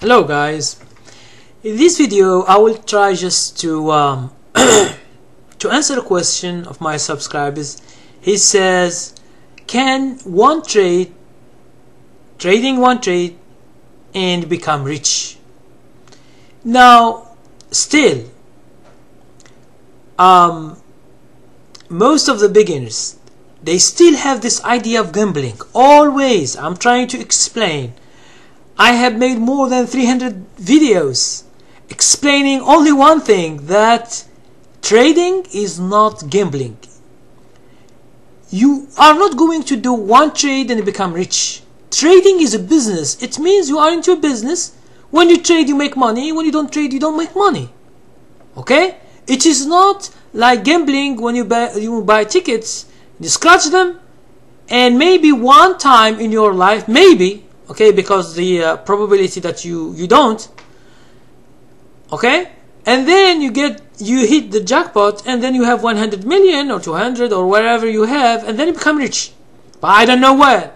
Hello guys, in this video I will try just to to answer a question of my subscribers. He says, can trading one trade and become rich? Now still most of the beginners, they still have this idea of gambling. Always I'm trying to explain. I have made more than 300 videos explaining only one thing, that trading is not gambling. You are not going to do one trade and become rich. Trading is a business. It means you are into a business. When you trade you make money, when you don't trade you don't make money. Okay? It is not like gambling. When you buy tickets, you scratch them, and maybe one time in your life, maybe, okay, because the probability that you don't, okay, and then you hit the jackpot, and then you have 100 million or 200 or whatever you have, and then you become rich. But I don't know when.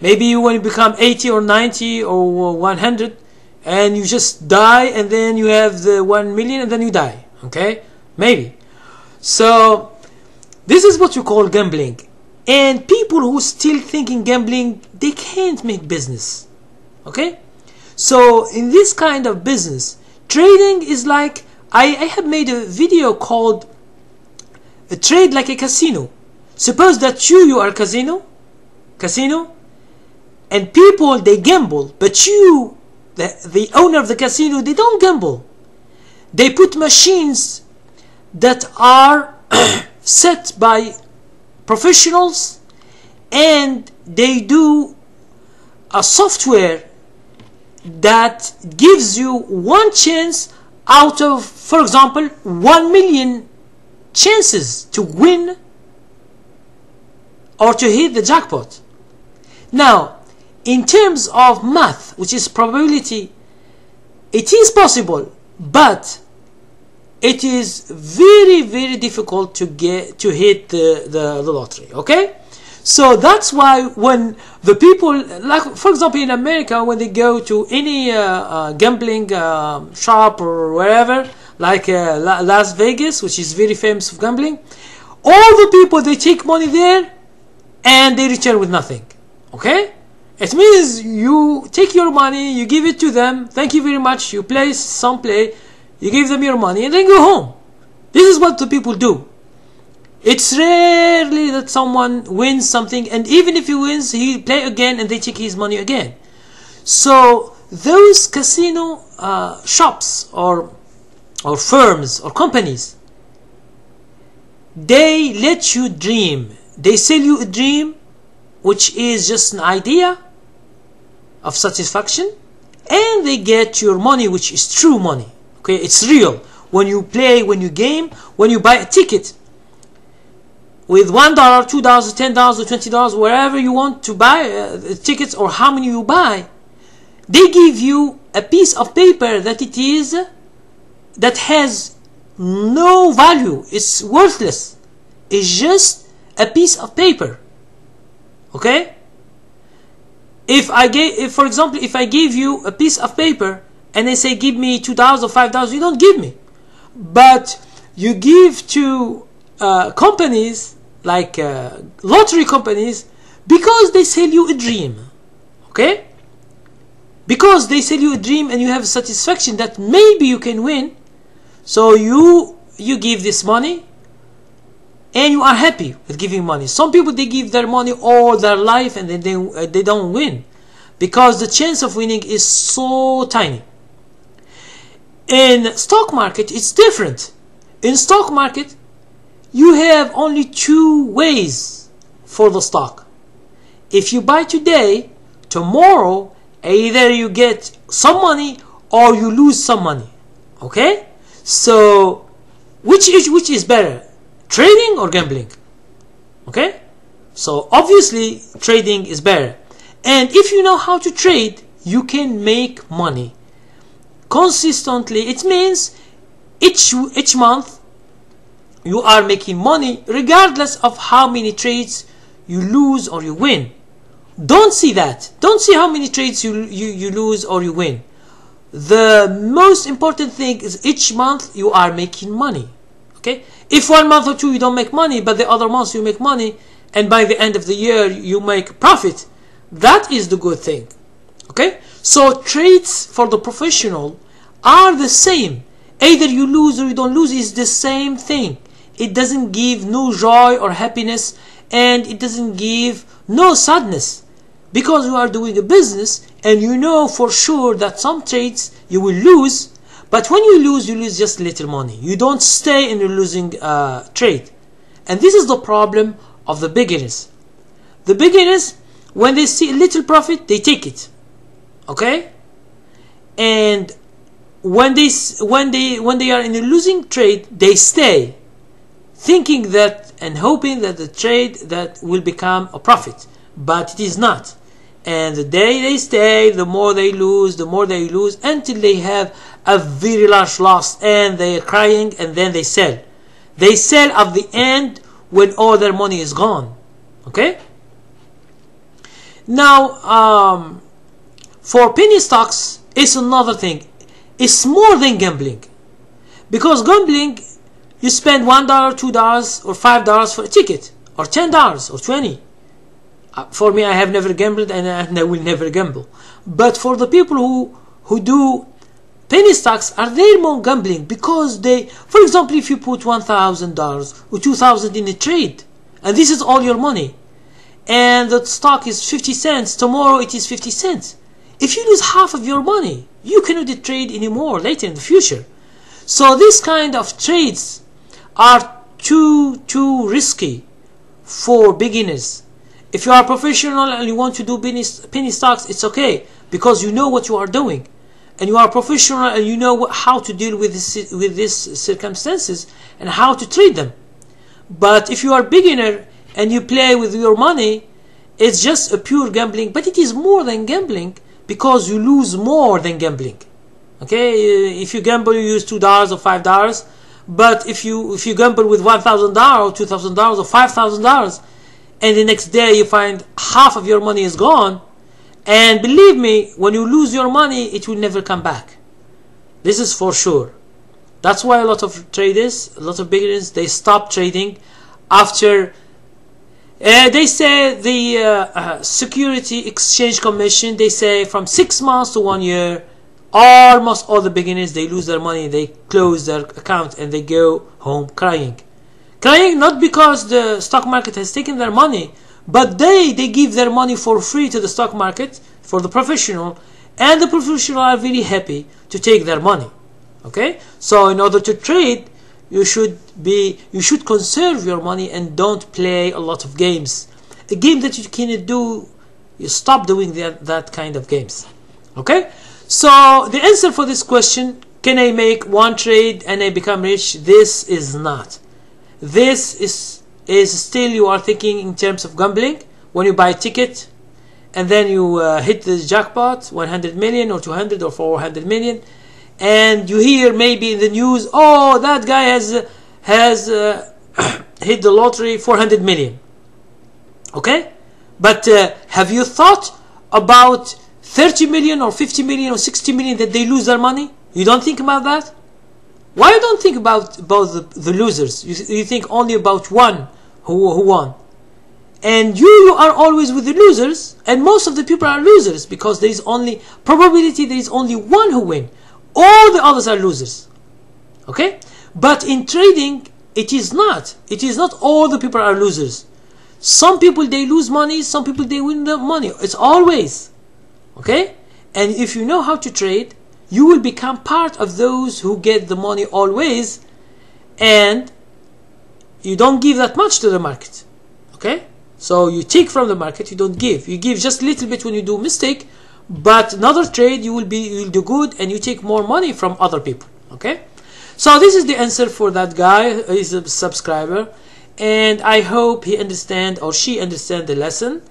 Maybe when you become 80 or 90 or 100 and you just die, and then you have the 1 million and then you die. Okay, maybe. So this is what you call gambling. And people who still thinking gambling, they can't make business. Okay? So in this kind of business, trading is like, I have made a video called a trade like a casino. Suppose that you are a casino, and people, they gamble, but you, the owner of the casino, they don't gamble. They put machines that are set by professionals, and they do a software that gives you one chance out of, for example, 1 million chances to win or to hit the jackpot. Now, in terms of math, which is probability, it is possible, but it is very, very difficult to hit the lottery. Okay, so that's why when the people, like for example in America, when they go to any gambling shop or wherever, like Las Vegas, which is very famous for gambling, all the people, they take money there and they return with nothing. Okay, it means you take your money, you give it to them, thank you very much, you play some play, you give them your money and then go home. This is what the people do. It's rarely that someone wins something, and even if he wins, he play again and they take his money again. So those casino shops or firms or companies, they let you dream. They sell you a dream, which is just an idea of satisfaction, and they get your money, which is true money. Okay, it's real. When you play, when you game, when you buy a ticket with $1, $2, $10, $20, wherever you want to buy tickets, or how many you buy, they give you a piece of paper that has no value. It's worthless. It's just a piece of paper. Okay? For example, if I give you a piece of paper and they say give me $2 or $5, you don't give me. But you give to companies like lottery companies, because they sell you a dream. Okay? Because they sell you a dream and you have satisfaction that maybe you can win. So you give this money and you are happy with giving money. Some people, they give their money all their life and then they don't win, because the chance of winning is so tiny. In stock market, it's different. In stock market, you have only two ways for the stock. If you buy today, tomorrow, either you get some money or you lose some money. Okay? So, which is better? Trading or gambling? Okay? So, obviously, trading is better. And if you know how to trade, you can make money consistently. It means each month you are making money regardless of how many trades you lose or you win. Don't see that. Don't see how many trades you lose or you win. The most important thing is each month you are making money. Okay, if 1 month or 2 you don't make money, but the other months you make money, and by the end of the year you make profit, that is the good thing. Okay, so trades for the professional are the same. Either you lose or you don't lose is the same thing. It doesn't give no joy or happiness, and it doesn't give no sadness, because you are doing a business and you know for sure that some trades you will lose. But when you lose just little money. You don't stay in a losing trade. And this is the problem of the beginners. The beginners, when they see a little profit, they take it. Okay? And when they are in a losing trade, they stay, thinking that and hoping that the trade that will become a profit. But it is not. And the day they stay, the more they lose, until they have a very large loss and they are crying, and then they sell. They sell at the end when all their money is gone. Okay? Now, for penny stocks, it's another thing. It's more than gambling. Because gambling, you spend $1, $2, or $5 for a ticket, or $10, or $20. For me, I have never gambled, and I will never gamble. But for the people who do penny stocks, are they more gambling? Because they, for example, if you put $1,000 or $2,000 in a trade, and this is all your money, and the stock is 50 cents, tomorrow it is 50 cents. If you lose half of your money, you cannot trade anymore later in the future. So this kind of trades are too risky for beginners. If you are a professional and you want to do penny stocks, it's okay, because you know what you are doing, and you are a professional and you know how to deal with these circumstances and how to trade them. But if you are a beginner and you play with your money, it's just a pure gambling. But it is more than gambling, because you lose more than gambling. Okay, if you gamble, you use $2 or $5. But if you gamble with $1,000 or $2,000 or $5,000, and the next day you find half of your money is gone, and believe me, when you lose your money, it will never come back. This is for sure. That's why a lot of traders, a lot of beginners, they stop trading after they say the Security Exchange Commission, they say from 6 months to 1 year, almost all the beginners, they lose their money, they close their account, and they go home crying. Crying not because the stock market has taken their money, but they give their money for free to the stock market, for the professional, and the professional are very happy to take their money. Okay, so in order to trade, you should conserve your money and don't play a lot of games. A game that you cannot do, you stop doing that kind of games. Okay, so the answer for this question, can I make one trade and I become rich? This is not. This is still, you are thinking in terms of gambling. When you buy a ticket and then you hit the jackpot, 100 million or 200 or 400 million, and you hear maybe in the news, oh, that guy has hit the lottery, 400 million. Okay, but have you thought about 30 million or 50 million or 60 million that they lose their money? You don't think about that? Why you don't think about the losers? You think only about one who won. And you are always with the losers, and most of the people are losers, because there is only probability, there is only one who win. All the others are losers. Okay? But in trading, it is not. It is not all the people are losers. Some people, they lose money, some people, they win the money. It's always. Okay? And if you know how to trade, you will become part of those who get the money always, and you don't give that much to the market. Okay? So you take from the market, you don't give. You give just a little bit when you do mistake, but another trade you will do good, and you take more money from other people. Okay? So this is the answer for that guy. He's a subscriber, and I hope he understand or she understand the lesson.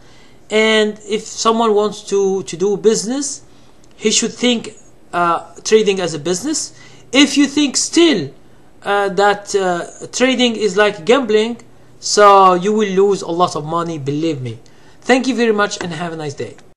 And if someone wants to do business, he should think trading as a business. If you think still that trading is like gambling, so you will lose a lot of money, believe me. Thank you very much and have a nice day.